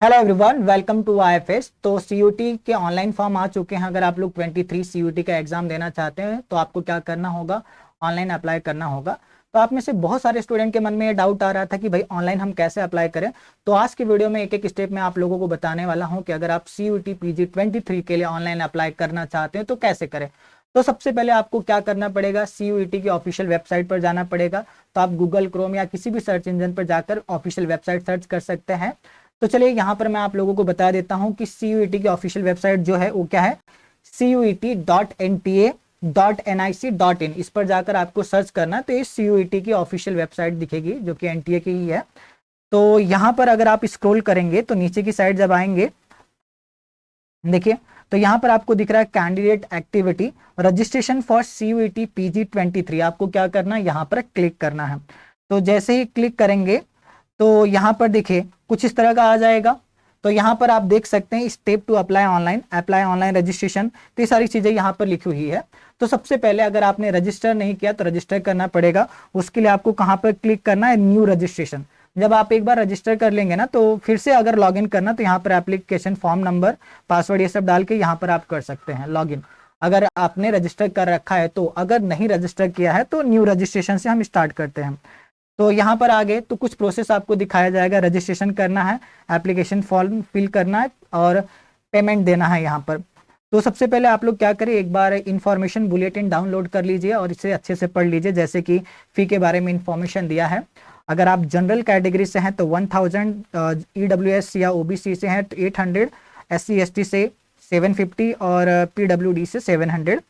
Hello everyone, welcome to IFS. तो CUT के online form आ चुके हैं। अगर आप लोग 23 सीयूटी का एग्जाम देना चाहते हैं तो आपको क्या करना होगा, ऑनलाइन अप्लाई करना होगा। तो आप में से बहुत सारे स्टूडेंट के मन में ये डाउट आ रहा था कि भाई ऑनलाइन हम कैसे अप्लाई करें। तो आज की वीडियो में एक एक स्टेप में आप लोगों को बताने वाला हूं कि अगर आप सीयूटी पीजी 23 के लिए ऑनलाइन अप्लाई करना चाहते हैं तो कैसे करें। तो सबसे पहले आपको क्या करना पड़ेगा, सीयूईटी की ऑफिशियल वेबसाइट पर जाना पड़ेगा। तो आप गूगल क्रोम या किसी भी सर्च इंजन पर जाकर ऑफिशियल वेबसाइट सर्च कर सकते हैं। तो चलिए यहाँ पर मैं आप लोगों को बता देता हूँ कि सीयूईटी की ऑफिशियल वेबसाइट जो है वो क्या है, CUET.NTA.NIC.in। इस पर जाकर आपको सर्च करना तो ये सीयूईटी की ऑफिशियल वेबसाइट दिखेगी जो कि एनटीए की ही है। तो यहाँ पर अगर आप स्क्रॉल करेंगे तो नीचे की साइड जब आएंगे, देखिए, तो यहाँ पर आपको दिख रहा है candidate activity registration for CUET PG 23। आपको क्या करना है, यहाँ पर क्लिक करना है। तो जैसे ही क्लिक करेंगे तो यहाँ पर देखिए कुछ इस तरह का आ जाएगा। तो यहाँ पर आप देख सकते हैं step two apply online registration. तो ये सारी चीजें यहाँ पर लिखी हुई है। तो सबसे पहले अगर आपने रजिस्टर नहीं किया तो रजिस्टर करना पड़ेगा। उसके लिए आपको कहाँ पर क्लिक करना है, न्यू रजिस्ट्रेशन। जब आप एक बार रजिस्टर कर लेंगे ना तो फिर से अगर लॉगिन करना तो यहाँ पर एप्लीकेशन फॉर्म नंबर पासवर्ड ये सब डाल के यहाँ पर आप कर सकते हैं लॉगिन, अगर आपने रजिस्टर कर रखा है तो। अगर नहीं रजिस्टर किया है तो न्यू रजिस्ट्रेशन से हम स्टार्ट करते हैं। तो यहाँ पर आगे तो कुछ प्रोसेस आपको दिखाया जाएगा, रजिस्ट्रेशन करना है, एप्लीकेशन फॉर्म फिल करना है और पेमेंट देना है यहाँ पर। तो सबसे पहले आप लोग क्या करें, एक बार इंफॉर्मेशन बुलेटिन डाउनलोड कर लीजिए और इसे अच्छे से पढ़ लीजिए। जैसे कि फी के बारे में इंफॉर्मेशन दिया है। अगर आप जनरल कैटेगरी से हैं तो 1000, ईडब्ल्यूएस या ओबीसी से हैं तो 800, एससी एसटी से 750 और पीडब्ल्यूडी से 700।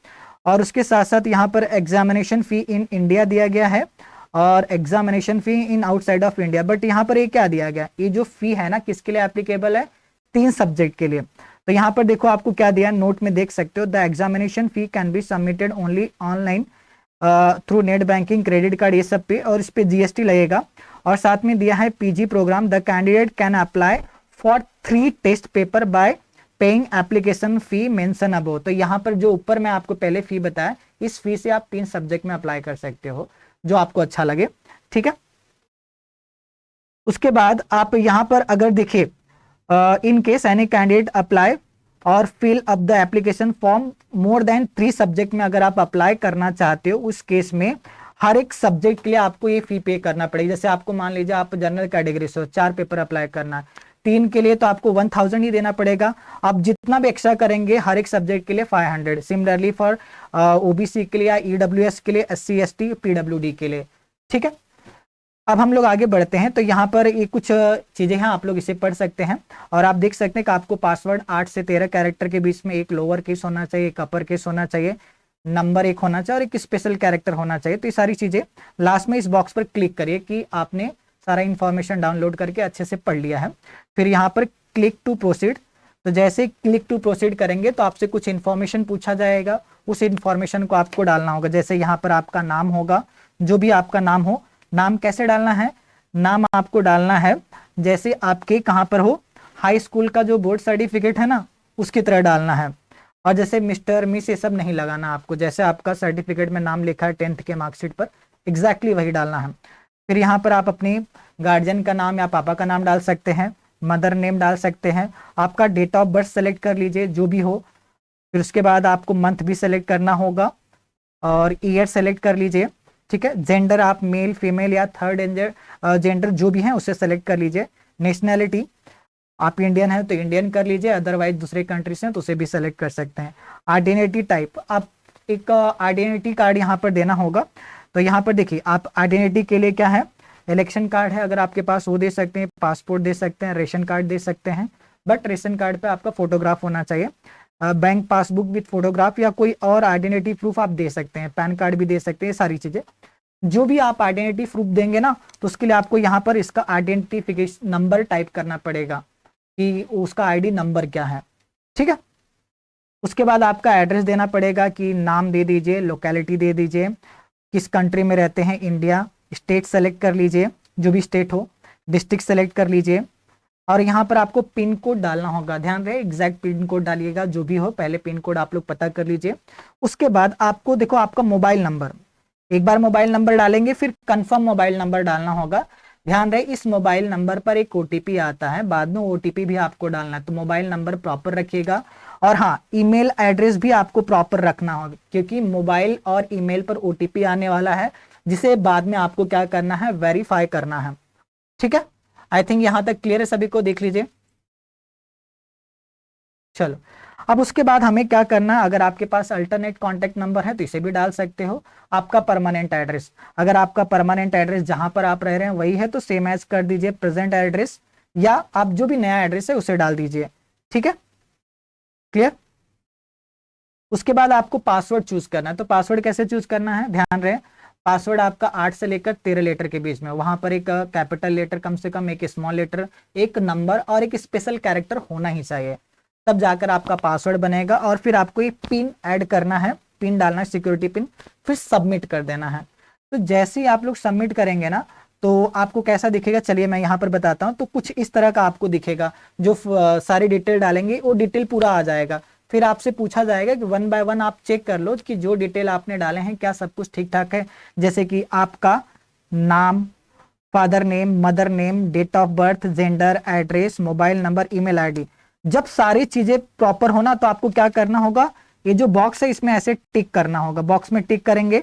और उसके साथ साथ यहाँ पर एग्जामिनेशन फ़ी इन इंडिया दिया गया है और examination fee in outside of India. But यहाँ पर ये क्या दिया गया, ये जो फ़ी है ना किसके लिए एप्लीकेबल है, 3 सब्जेक्ट के लिए। तो यहाँ पर देखो आपको क्या दिया, नोट में देख सकते हो, the examination fee can be submitted only online through net banking, credit card, ये सब पे, और इस पे जीएसटी लगेगा। और साथ में दिया है PG programme, the candidate can apply for 3 test paper by paying application fee mention above. तो यहाँ पर जो ऊपर मैं आपको पहले फी बताया, इस फी से आप 3 सब्जेक्ट में अप्लाई कर सकते हो जो आपको अच्छा लगे, ठीक है। उसके बाद आप यहाँ पर अगर देखिए, इन केस एनी कैंडिडेट अप्लाई और fill up the application form more than 3 subject में अगर आप अप्लाई करना चाहते हो, उस केस में हर एक सब्जेक्ट के लिए आपको ये फी पे करना पड़ेगा। जैसे आपको मान लीजिए आप जनरल कैटेगरी से 4 पेपर अप्लाई करना है, 3 के लिए तो आपको 1000 ही देना पड़ेगा। आप जितना भी एक्स्ट्रा करेंगे हर एक सब्जेक्ट के लिए 500। सिमिलरली फॉर ओबीसी के लिए, ईडब्ल्यूएस के लिए, एससी एसटी, पीडब्ल्यूडी के लिए, ठीक है। अब हम लोग आगे बढ़ते हैं। तो यहाँ पर ये कुछ चीजें हैं, आप लोग इसे पढ़ सकते हैं। और आप देख सकते हैं कि आपको पासवर्ड 8 से 13 कैरेक्टर के बीच में एक लोअर केस होना चाहिए, एक अपर केस होना चाहिए, नंबर 1 होना चाहिए और एक स्पेशल कैरेक्टर होना चाहिए। तो ये सारी चीजें लास्ट में इस बॉक्स पर क्लिक करिए कि आपने सारा इंफॉर्मेशन डाउनलोड करके अच्छे से पढ़ लिया है। फिर यहाँ पर क्लिक टू प्रोसीड। तो जैसे क्लिक टू प्रोसीड करेंगे तो आपसे कुछ इन्फॉर्मेशन पूछा जाएगा, उस इन्फॉर्मेशन को आपको डालना होगा। जैसे यहाँ पर आपका नाम होगा, जो भी आपका नाम हो। नाम कैसे डालना है, नाम आपको डालना है जैसे आपके कहाँ पर हो, हाई स्कूल का जो बोर्ड सर्टिफिकेट है ना उसकी तरह डालना है। और जैसे मिस्टर मिस ये सब नहीं लगाना आपको, जैसे आपका सर्टिफिकेट में नाम लिखा है 10th के मार्कशीट पर, एग्जैक्टली वही डालना है। फिर यहाँ पर आप अपनी गार्जियन का नाम या पापा का नाम डाल सकते हैं, मदर नेम डाल सकते हैं, आपका डेट ऑफ बर्थ सेलेक्ट कर लीजिए जो भी हो। फिर उसके बाद आपको मंथ भी सेलेक्ट करना होगा और ईयर सेलेक्ट कर लीजिए, ठीक है। जेंडर आप मेल फीमेल या थर्ड जेंडर जो भी है उसे सेलेक्ट कर लीजिए। नेशनैलिटी आप इंडियन है तो इंडियन कर लीजिए, अदरवाइज दूसरे कंट्री से हैं तो उसे भी सेलेक्ट कर सकते हैं। आइडेंटिटी टाइप, आप एक आइडेंटिटी कार्ड यहाँ पर देना होगा। तो यहाँ पर देखिए आप आइडेंटिटी के लिए क्या है, इलेक्शन कार्ड है अगर आपके पास वो दे सकते हैं, पासपोर्ट दे सकते हैं, रेशन कार्ड दे सकते हैं। बट रेशन कार्ड पे आपका फोटोग्राफ होना चाहिए। बैंक पासबुक विद फोटोग्राफ या कोई और आइडेंटिटी प्रूफ आप दे सकते हैं, पैन कार्ड भी दे सकते हैं। सारी चीजें जो भी आप आइडेंटिटी प्रूफ देंगे ना तो उसके लिए आपको यहाँ पर इसका आइडेंटिफिकेशन नंबर टाइप करना पड़ेगा कि उसका आईडी नंबर क्या है, ठीक है। उसके बाद आपका एड्रेस देना पड़ेगा कि नाम दे दीजिए, लोकेलिटी दे दीजिए, किस कंट्री में रहते हैं, इंडिया। स्टेट सेलेक्ट कर लीजिए जो भी स्टेट हो, डिस्ट्रिक्ट सेलेक्ट कर लीजिए। और यहाँ पर आपको पिन कोड डालना होगा, ध्यान रहे एग्जैक्ट पिन कोड डालिएगा जो भी हो, पहले पिन कोड आप लोग पता कर लीजिए। उसके बाद आपको देखो आपका मोबाइल नंबर, एक बार मोबाइल नंबर डालेंगे फिर कंफर्म मोबाइल नंबर डालना होगा। ध्यान रहे इस मोबाइल नंबर पर एक ओटीपी आता है, बाद में ओटीपी भी आपको डालना है, तो मोबाइल नंबर प्रॉपर रखिएगा। और हाँ, ईमेल एड्रेस भी आपको प्रॉपर रखना होगा, क्योंकि मोबाइल और ईमेल पर ओटीपी आने वाला है, जिसे बाद में आपको क्या करना है, वेरीफाई करना है। ठीक है, आई थिंक यहां तक क्लियर है सभी को, देख लीजिए। चलो, अब उसके बाद हमें क्या करना है, अगर आपके पास अल्टरनेट कॉन्टेक्ट नंबर है तो इसे भी डाल सकते हो। आपका परमानेंट एड्रेस, अगर आपका परमानेंट एड्रेस जहां पर आप रह रहे हैं वही है तो सेम एज कर दीजिए प्रेजेंट एड्रेस, या आप जो भी नया एड्रेस है उसे डाल दीजिए। ठीक है, क्लियर। उसके बाद आपको पासवर्ड चूज करना है, तो पासवर्ड कैसे चूज करना है, ध्यान रहे पासवर्ड आपका 8 से लेकर 13 लेटर के बीच में, वहां पर एक कैपिटल लेटर कम से कम, एक स्मॉल लेटर, एक नंबर और एक स्पेशल कैरेक्टर होना ही चाहिए, तब जाकर आपका पासवर्ड बनेगा। और फिर आपको ये पिन ऐड करना है, पिन डालना है, सिक्योरिटी पिन, फिर सबमिट कर देना है। तो जैसे ही आप लोग सबमिट करेंगे ना, तो आपको कैसा दिखेगा, चलिए मैं यहाँ पर बताता हूँ। तो कुछ इस तरह का आपको दिखेगा, जो सारी डिटेल डालेंगे वो डिटेल पूरा आ जाएगा। फिर आपसे पूछा जाएगा कि 1 बाय 1 आप चेक कर लो कि जो डिटेल आपने डाले हैं क्या सब कुछ ठीक ठाक है, जैसे कि आपका नाम, father name, mother name, date of birth, gender, address, mobile number, email ID. जब सारी चीजें प्रॉपर होना तो आपको क्या करना होगा, ये जो बॉक्स है इसमें ऐसे टिक करना होगा, बॉक्स में टिक करेंगे,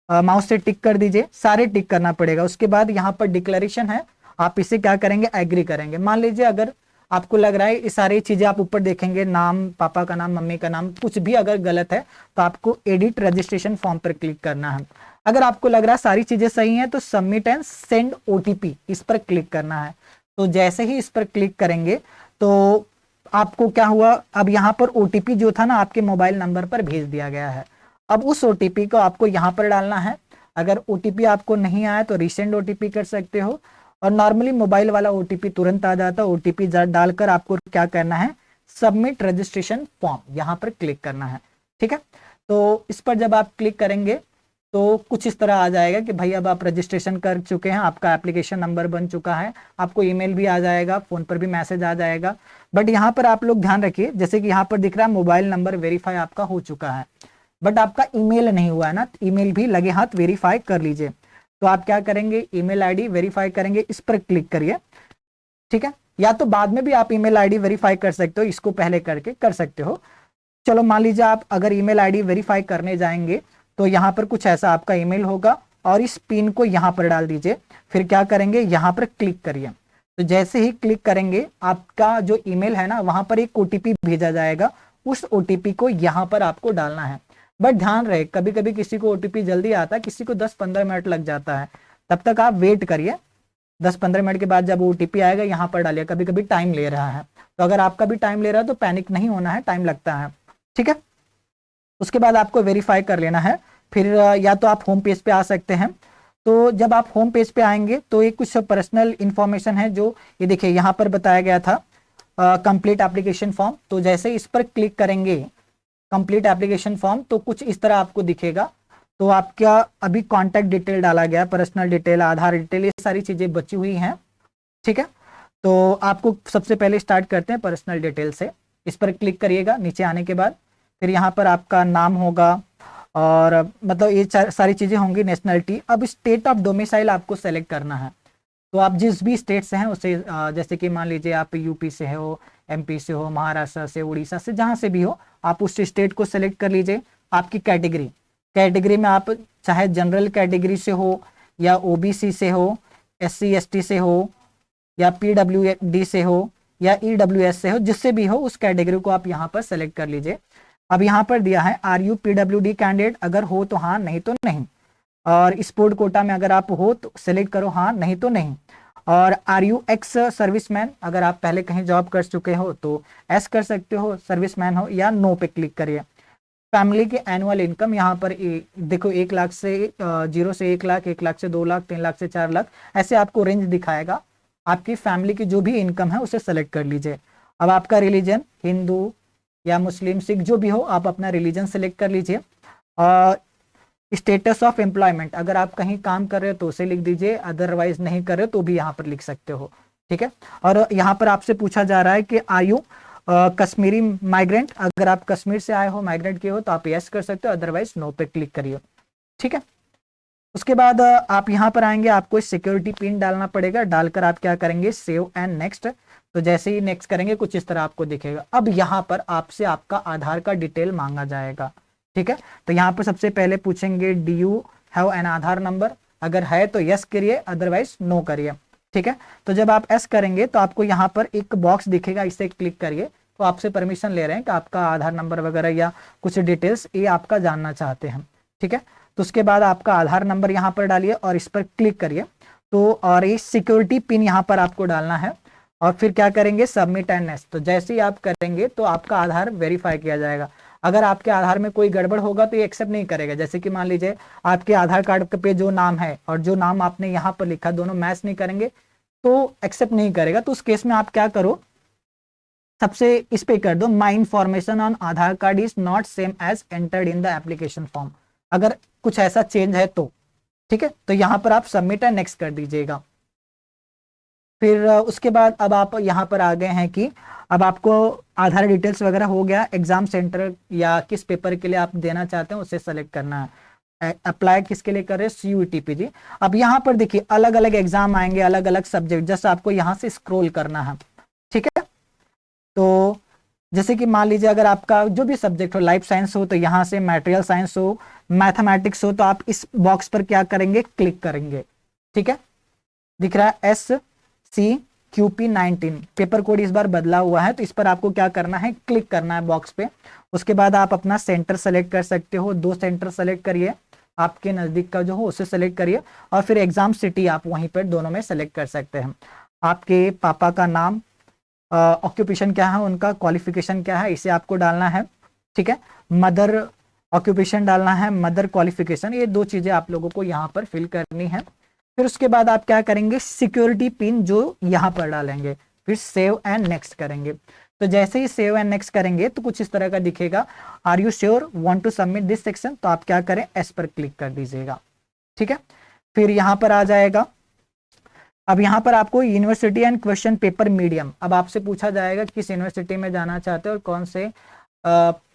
माउस से टिक कर दीजिए, सारे टिक करना पड़ेगा। उसके बाद यहाँ पर डिक्लेरेशन है, आप इसे क्या करेंगे, एग्री करेंगे। मान लीजिए अगर आपको लग रहा है ये सारी चीजें आप ऊपर देखेंगे, नाम, पापा का नाम, मम्मी का नाम, कुछ भी अगर गलत है तो आपको एडिट रजिस्ट्रेशन फॉर्म पर क्लिक करना है। अगर आपको लग रहा है सारी चीजें सही हैं तो सबमिट एंड सेंड ओटीपी, इस पर क्लिक करना है। तो जैसे ही इस पर क्लिक करेंगे तो आपको क्या हुआ, अब यहाँ पर ओटीपी जो था ना आपके मोबाइल नंबर पर भेज दिया गया है। अब उस ओटीपी को आपको यहाँ पर डालना है। अगर ओटीपी आपको नहीं आया तो रीसेंड ओटीपी कर सकते हो, और नॉर्मली मोबाइल वाला ओटीपी तुरंत आ जाता है। ओटीपी डालकर आपको क्या करना है, सबमिट रजिस्ट्रेशन फॉर्म, यहाँ पर क्लिक करना है। ठीक है, तो इस पर जब आप क्लिक करेंगे तो कुछ इस तरह आ जाएगा कि भाई अब आप रजिस्ट्रेशन कर चुके हैं, आपका एप्लीकेशन नंबर बन चुका है, आपको ईमेल भी आ जाएगा, फोन पर भी मैसेज आ जाएगा। बट यहाँ पर आप लोग ध्यान रखिए, जैसे कि यहाँ पर दिख रहा है मोबाइल नंबर वेरीफाई आपका हो चुका है, बट आपका ईमेल नहीं हुआ है ना, ईमेल भी लगे हाथ वेरीफाई कर लीजिए। तो आप क्या करेंगे, ईमेल आईडी वेरीफाई करेंगे, इस पर क्लिक करिए। ठीक है, या तो बाद में भी आप ईमेल आईडी वेरीफाई कर सकते हो, इसको पहले करके कर सकते हो। चलो मान लीजिए आप अगर ईमेल आईडी वेरीफाई करने जाएंगे तो यहाँ पर कुछ ऐसा आपका ईमेल होगा, और इस पिन को यहाँ पर डाल दीजिए। फिर क्या करेंगे, यहाँ पर क्लिक करिए। तो जैसे ही क्लिक करेंगे आपका जो ईमेल है ना वहां पर एक ओटीपी भेजा जाएगा, उस ओटीपी को यहाँ पर आपको डालना है। बट ध्यान रहे कभी कभी किसी को ओटीपी जल्दी आता है, किसी को 10-15 मिनट लग जाता है, तब तक आप वेट करिए। 10-15 मिनट के बाद जब ओटीपी आएगा यहाँ पर डालिए, कभी कभी टाइम ले रहा है। तो अगर आपका भी टाइम ले रहा है तो पैनिक नहीं होना है, टाइम लगता है। ठीक है, उसके बाद आपको वेरीफाई कर लेना है। फिर या तो आप होम पेज पे आ सकते हैं। तो जब आप होम पेज पे आएंगे तो एक कुछ पर्सनल इंफॉर्मेशन है, जो ये देखिए यहाँ पर बताया गया था, कंप्लीट एप्लीकेशन फॉर्म। तो जैसे इस पर क्लिक करेंगे कंप्लीट एप्लीकेशन फॉर्म, तो कुछ इस तरह आपको दिखेगा। तो आपका अभी कॉन्टैक्ट डिटेल डाला गया, पर्सनल डिटेल, आधार डिटेल, ये सारी चीजें बची हुई हैं। ठीक है, तो आपको सबसे पहले स्टार्ट करते हैं पर्सनल डिटेल से। इस पर क्लिक करिएगा नीचे आने के बाद, फिर यहाँ पर आपका नाम होगा, और मतलब ये सारी चीजें होंगी, नेशनलिटी। अब स्टेट ऑफ डोमिसाइल आपको सेलेक्ट करना है। तो आप जिस भी स्टेट से हैं उसे, जैसे कि मान लीजिए आप यूपी से हो, एमपी से हो, महाराष्ट्र से, उड़ीसा से, जहां से भी हो, आप उस स्टेट को सेलेक्ट कर लीजिए। आपकी कैटेगरी में आप चाहे जनरल कैटेगरी से हो, या ओबीसी से हो, एससी एसटी से हो, या पीडब्ल्यूडी से हो, या ईडब्ल्यूएस से हो, जिससे भी हो उस कैटेगरी को आप यहाँ पर सेलेक्ट कर लीजिए। अब यहाँ पर दिया है आर यू पीडब्ल्यूडी कैंडिडेट, अगर हो तो हाँ, नहीं तो नहीं। और स्पोर्ट कोटा में अगर आप हो तो सेलेक्ट करो हाँ, नहीं तो नहीं। और आर यू एक्स सर्विसमैन, अगर आप पहले कहीं जॉब कर चुके हो तो एस कर सकते हो, सर्विसमैन हो, या नो पे क्लिक करिए। फैमिली की एनुअल इनकम यहाँ पर देखो 1 लाख से 0 से 1 लाख, 1 लाख से 2 लाख, 3 लाख से 4 लाख, ऐसे आपको रेंज दिखाएगा। आपकी फैमिली की जो भी इनकम है उसे सेलेक्ट कर लीजिए। अब आपका रिलीजन हिंदू या मुस्लिम, सिख, जो भी हो, आप अपना रिलीजन सेलेक्ट कर लीजिए। और स्टेटस ऑफ एम्प्लॉयमेंट, अगर आप कहीं काम कर रहे हो तो उसे लिख दीजिए, अदरवाइज नहीं कर रहे तो भी यहाँ पर लिख सकते हो। ठीक है, और यहाँ पर आपसे पूछा जा रहा है कि आयु कश्मीरी माइग्रेंट, अगर आप कश्मीर से आए हो, माइग्रेंट किए हो, तो आप यस कर सकते हो, अदरवाइज नो पे क्लिक करिए। ठीक है, उसके बाद आप यहाँ पर आएंगे, आपको सिक्योरिटी पिन डालना पड़ेगा, डालकर आप क्या करेंगे सेव एंड नेक्स्ट। तो जैसे ही नेक्स्ट करेंगे कुछ इस तरह आपको दिखेगा। अब यहाँ पर आपसे आपका आधार का डिटेल मांगा जाएगा, ठीक है। तो यहाँ पर सबसे पहले पूछेंगे do you have an Aadhaar number, अगर है तो यस करिए, अदरवाइज नो करिए, ठीक है। तो जब आप एस करेंगे तो आपको यहाँ पर एक बॉक्स दिखेगा, इसे क्लिक करिए। तो आपसे परमिशन ले रहे हैं कि आपका आधार नंबर वगैरह या कुछ डिटेल्स ये आपका जानना चाहते हैं, ठीक है। तो उसके बाद आपका आधार नंबर यहाँ पर डालिए और इस पर क्लिक करिए। तो और ये सिक्योरिटी पिन यहाँ पर आपको डालना है और फिर क्या करेंगे सबमिट एंड नेक्स्ट। तो जैसे ही आप करेंगे तो आपका आधार वेरीफाई किया जाएगा। अगर आपके आधार में कोई गड़बड़ होगा तो ये एक्सेप्ट नहीं करेगा। जैसे कि मान लीजिए आपके आधार कार्ड पे जो नाम है और जो नाम आपने यहाँ पर लिखा दोनों मैच नहीं करेंगे तो एक्सेप्ट नहीं करेगा। तो उस केस में आप क्या करो, सबसे इस पे कर दो my information on Aadhaar card is not same as entered in the application form, अगर कुछ ऐसा चेंज है तो, ठीक है। तो यहाँ पर आप सबमिट एंड नेक्स्ट कर दीजिएगा। फिर उसके बाद अब आप यहाँ पर आ गए हैं कि अब आपको आधार डिटेल्स वगैरह हो गया, एग्जाम सेंटर या किस पेपर के लिए आप देना चाहते हैं उसे सेलेक्ट करना है। अप्लाई किसके लिए कर रहे हैं, CUET। अब यहाँ पर देखिए अलग अलग एग्जाम आएंगे, अलग अलग सब्जेक्ट, जस्ट आपको यहाँ से स्क्रॉल करना है, ठीक है। तो जैसे कि मान लीजिए अगर आपका जो भी सब्जेक्ट हो, लाइफ साइंस हो तो यहाँ से, मटेरियल साइंस हो, मैथमेटिक्स हो, तो आप इस बॉक्स पर क्या करेंगे क्लिक करेंगे, ठीक है। दिख रहा है SCQP19, पेपर कोड इस बार बदला हुआ है तो इस पर आपको क्या करना है क्लिक करना है बॉक्स पे। उसके बाद आप अपना सेंटर सेलेक्ट कर सकते हो, 2 सेंटर सेलेक्ट करिए, आपके नजदीक का जो हो उसे सेलेक्ट करिए और फिर एग्जाम सिटी आप वहीं पर दोनों में सेलेक्ट कर सकते हैं। आपके पापा का नाम, ऑक्यूपेशन क्या है, उनका क्वालिफिकेशन क्या है, इसे आपको डालना है, ठीक है। मदर ऑक्यूपेशन डालना है, मदर क्वालिफिकेशन, ये 2 चीजें आप लोगों को यहाँ पर फिल करनी है। फिर उसके बाद आप क्या करेंगे सिक्योरिटी पिन जो यहाँ पर डालेंगे, फिर सेव एंड नेक्स्ट करेंगे। तो जैसे ही सेव एंड नेक्स्ट करेंगे तो कुछ इस तरह का दिखेगा, are you sure want to submit this section, तो आप क्या करें एस पर क्लिक कर दीजिएगा, ठीक है। फिर यहाँ पर आ जाएगा, अब यहाँ पर आपको university and question paper medium, अब आपसे पूछा जाएगा किस यूनिवर्सिटी में जाना चाहते हो और कौन से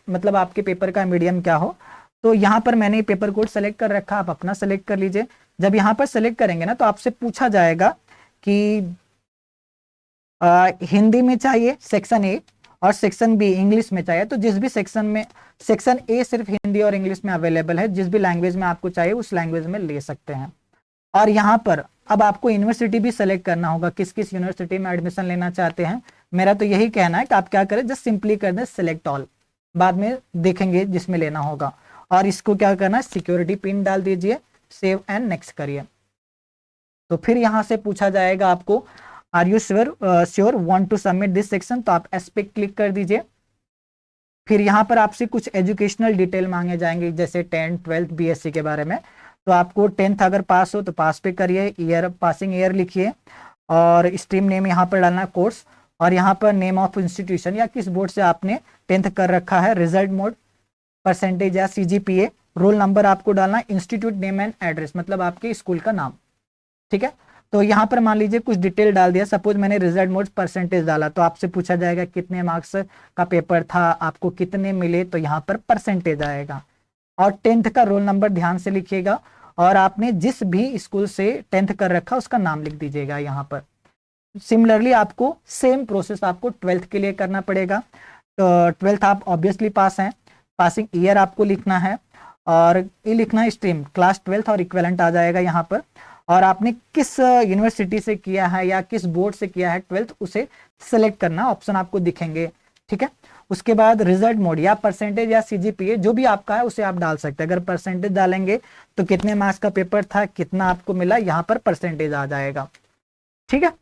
मतलब आपके पेपर का मीडियम क्या हो। तो यहाँ पर मैंने पेपर कोड सेलेक्ट कर रखा, आप अपना सेलेक्ट कर लीजिए। जब यहाँ पर सेलेक्ट करेंगे ना तो आपसे पूछा जाएगा कि हिंदी में चाहिए सेक्शन ए और सेक्शन बी इंग्लिश में चाहिए। तो जिस भी सेक्शन में, सेक्शन ए सिर्फ हिंदी और इंग्लिश में अवेलेबल है, जिस भी लैंग्वेज में आपको चाहिए उस लैंग्वेज में ले सकते हैं। और यहाँ पर अब आपको यूनिवर्सिटी भी सेलेक्ट करना होगा, किस किस यूनिवर्सिटी में एडमिशन लेना चाहते हैं। मेरा तो यही कहना है कि आप क्या करें, जस्ट सिंपली कर दें सिलेक्ट ऑल, बाद में देखेंगे जिसमें लेना होगा। और इसको क्या करना है सिक्योरिटी पिन डाल दीजिए, सेव एंड नेक्स्ट करिए। तो फिर यहाँ से पूछा जाएगा आपको are you sure want to submit this section, तो आप एस पे क्लिक कर दीजिए। फिर यहाँ पर आपसे कुछ एजुकेशनल डिटेल मांगे जाएंगे, जैसे 10th 12th BSc के बारे में। तो आपको 10th अगर पास हो तो पास पे करिए, ईयर पासिंग ईयर लिखिए और स्ट्रीम नेम यहाँ पर डालना कोर्स, और यहाँ पर नेम ऑफ इंस्टीट्यूशन या किस बोर्ड से आपने 10th कर रखा है, रिजल्ट मोड, परसेंटेज या CGPA, रोल नंबर आपको डालना, इंस्टीट्यूट नेम एंड एड्रेस मतलब आपके स्कूल का नाम, ठीक है। तो यहाँ पर मान लीजिए कुछ डिटेल डाल दिया, सपोज मैंने रिजल्ट मोड परसेंटेज डाला, तो आपसे पूछा जाएगा कितने मार्क्स का पेपर था, आपको कितने मिले, तो यहाँ पर परसेंटेज आएगा। और 10th का रोल नंबर ध्यान से लिखिएगा और आपने जिस भी स्कूल से 10th कर रखा उसका नाम लिख दीजिएगा यहाँ पर। सिमिलरली आपको सेम प्रोसेस आपको 12th के लिए करना पड़ेगा। तो 12th आप ऑब्वियसली पास हैं, पासिंग ईयर आपको लिखना है और ये लिखना है स्ट्रीम, क्लास 12th और इक्विवेलेंट आ जाएगा यहाँ पर। और आपने किस यूनिवर्सिटी से किया है या किस बोर्ड से किया है 12th उसे सिलेक्ट करना, ऑप्शन आपको दिखेंगे, ठीक है। उसके बाद रिजल्ट मोड या परसेंटेज या CGPA जो भी आपका है उसे आप डाल सकते हैं। अगर परसेंटेज डालेंगे तो कितने मार्क्स का पेपर था, कितना आपको मिला, यहाँ पर परसेंटेज आ जाएगा, ठीक है।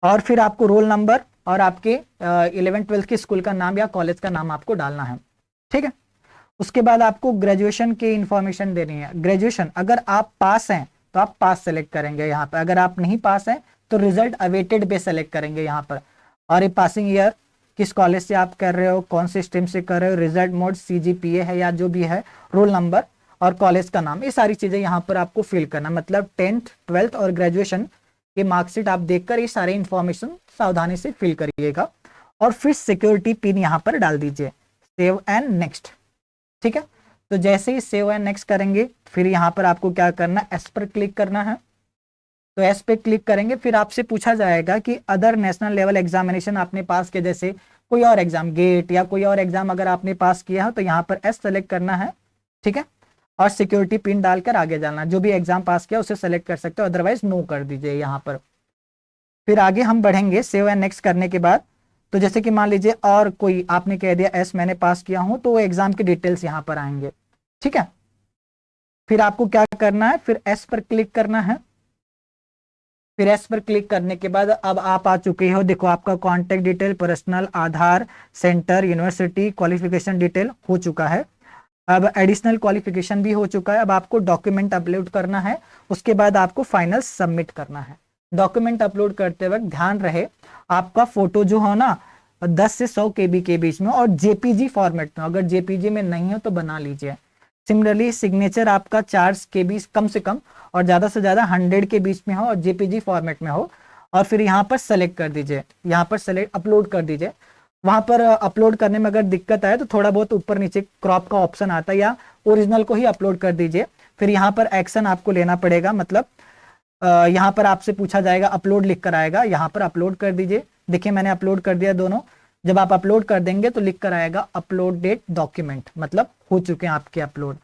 और फिर आपको रोल नंबर और आपके 11th 12th के स्कूल का नाम या कॉलेज का नाम आपको डालना है, ठीक है। उसके बाद आपको ग्रेजुएशन की इंफॉर्मेशन देनी है। ग्रेजुएशन अगर आप पास हैं तो आप पास सेलेक्ट करेंगे यहाँ पर, अगर आप नहीं पास हैं तो रिजल्ट अवेटेड पे सेलेक्ट करेंगे यहाँ पर। और ये पासिंग ईयर, किस कॉलेज से आप कर रहे हो, कौन से स्ट्रीम से कर रहे हो, रिजल्ट मोड, CGPA है या जो भी है, रोल नंबर और कॉलेज का नाम, ये सारी चीजें यहाँ पर आपको फिल करना। मतलब 10th 12th और ग्रेजुएशन के मार्कशीट आप देखकर ये सारे इंफॉर्मेशन सावधानी से फिल करिएगा और फिर सिक्योरिटी पिन यहाँ पर डाल दीजिए, सेव एंड नेक्स्ट, ठीक है। तो जैसे ही सेव एंड नेक्स्ट करेंगे फिर यहाँ पर आपको क्या करना है, एस पर क्लिक करना है। तो एस पे क्लिक करेंगे फिर आपसे पूछा जाएगा कि अदर नेशनल लेवल एग्जामिनेशन आपने पास किया, जैसे कोई और एग्जाम गेट या कोई और एग्जाम अगर आपने पास किया है तो यहाँ पर एस सेलेक्ट करना है, ठीक है, और सिक्योरिटी पिन डालकर आगे जाना। जो भी एग्जाम पास किया उसे सेलेक्ट कर सकते हो, अदरवाइज नो कर दीजिए यहाँ पर। फिर आगे हम बढ़ेंगे सेव एंड नेक्स्ट करने के बाद। तो जैसे कि मान लीजिए और कोई आपने कह दिया एस मैंने पास किया हूं, तो एग्जाम की डिटेल्स यहाँ पर आएंगे, ठीक है। फिर आपको क्या करना है, फिर एस पर क्लिक करना है। फिर एस पर क्लिक करने के बाद अब आप आ चुके हो, देखो आपका कॉन्टेक्ट डिटेल, पर्सनल, आधार, सेंटर, यूनिवर्सिटी, क्वालिफिकेशन डिटेल हो चुका है। अब एडिशनल क्वालिफिकेशन भी हो चुका है। अब आपको डॉक्यूमेंट अपलोड करना है, उसके बाद आपको फाइनल सबमिट करना है। डॉक्यूमेंट अपलोड करते वक्त ध्यान रहे आपका फोटो जो हो ना 10 से 100 केबी के बीच में और जेपीजी फॉर्मेट में, अगर जेपीजी में नहीं हो तो बना लीजिए। सिमिलरली सिग्नेचर आपका 4 केबी कम से कम और ज्यादा से ज्यादा 100 के बीच में हो और जेपीजी फॉर्मेट में हो। और फिर यहाँ पर सेलेक्ट कर दीजिए, यहाँ पर सेलेक्ट अपलोड कर दीजिए। वहां पर अपलोड करने में अगर दिक्कत आए तो थोड़ा बहुत ऊपर नीचे क्रॉप का ऑप्शन आता है, या ओरिजिनल को ही अपलोड कर दीजिए। फिर यहाँ पर एक्शन आपको लेना पड़ेगा, मतलब यहाँ पर आपसे पूछा जाएगा, अपलोड लिख कर आएगा, यहाँ पर अपलोड कर दीजिए। देखिए मैंने अपलोड कर दिया दोनों। जब आप अपलोड कर देंगे तो लिख कर आएगा अपलोडेड डॉक्यूमेंट, मतलब हो चुके हैं आपके अपलोड।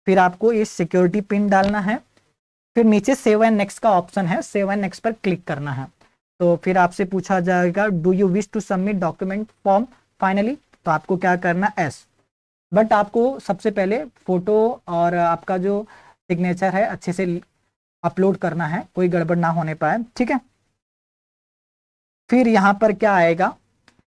फिर आपको ये सिक्योरिटी पिन डालना है। फिर नीचे सेव एंड नेक्स्ट का ऑप्शन है, सेव एंड नेक्स्ट पर क्लिक करना है। तो फिर आपसे पूछा जाएगा do you wish to submit document form finally, तो आपको क्या करना है, एस। बट आपको सबसे पहले फोटो और आपका जो सिग्नेचर है अच्छे से अपलोड करना है, कोई गड़बड़ ना होने पाए, ठीक है। फिर यहाँ पर क्या आएगा,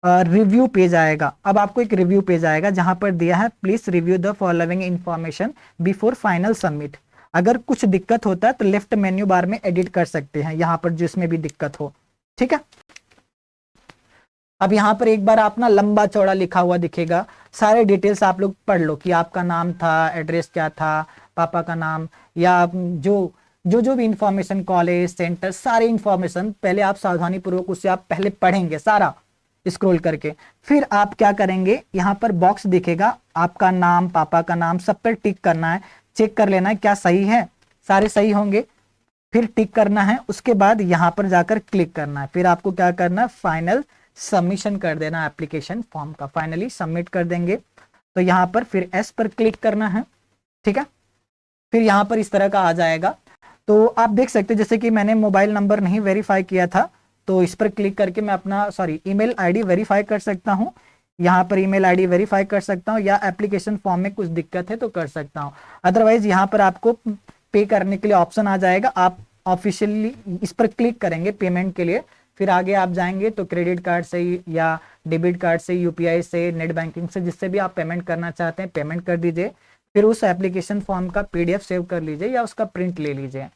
रिव्यू पेज आएगा। अब आपको एक रिव्यू पेज आएगा जहां पर दिया है please review the following information before final submit. अगर कुछ दिक्कत होता है तो लेफ्ट मेन्यू बार में एडिट कर सकते हैं, यहाँ पर जिसमें भी दिक्कत हो, ठीक है। अब यहाँ पर एक बार आप ना लंबा चौड़ा लिखा हुआ दिखेगा, सारे डिटेल्स आप लोग पढ़ लो कि आपका नाम था, एड्रेस क्या था, पापा का नाम, या जो भी इंफॉर्मेशन, कॉलेज, सेंटर, सारी इंफॉर्मेशन पहले आप सावधानी पूर्वक उससे आप पहले पढ़ेंगे सारा स्क्रॉल करके। फिर आप क्या करेंगे, यहाँ पर बॉक्स दिखेगा, आपका नाम, पापा का नाम, सब पर टिक करना है, चेक कर लेना है क्या सही है, सारे सही होंगे, फिर टिक करना है। उसके बाद यहाँ पर जाकर क्लिक करना है। फिर आपको क्या करना है, फाइनल सबमिशन कर देना एप्लीकेशन फॉर्म का। फाइनली सबमिट कर देंगे तो यहाँ पर फिर एस पर क्लिक करना है, ठीक है। फिर यहाँ पर इस तरह का आ जाएगा। तो आप देख सकते हैं जैसे कि मैंने मोबाइल नंबर नहीं वेरीफाई किया था, तो इस पर क्लिक करके मैं अपना ईमेल आईडी वेरीफाई कर सकता हूँ। यहाँ पर ईमेल आईडी वेरीफाई कर सकता हूँ, या एप्लीकेशन फॉर्म में कुछ दिक्कत है तो कर सकता हूँ। अदरवाइज यहाँ पर आपको पे करने के लिए ऑप्शन आ जाएगा, आप ऑफिशियली इस पर क्लिक करेंगे पेमेंट के लिए। फिर आगे आप जाएंगे तो क्रेडिट कार्ड से या डेबिट कार्ड से, यूपीआई से, नेट बैंकिंग से, जिससे भी आप पेमेंट करना चाहते हैं पेमेंट कर दीजिए। फिर उस एप्लीकेशन फॉर्म का पीडीएफ सेव कर लीजिए या उसका प्रिंट ले लीजिए।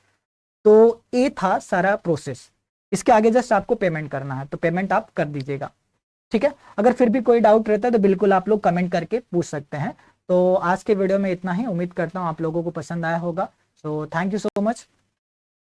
तो ये था सारा प्रोसेस। इसके आगे जस्ट आपको पेमेंट करना है, तो पेमेंट आप कर दीजिएगा, ठीक है। अगर फिर भी कोई डाउट रहता है तो बिल्कुल आप लोग कमेंट करके पूछ सकते हैं। तो आज के वीडियो में इतना ही, उम्मीद करता हूँ आप लोगों को पसंद आया होगा। So thank you so much.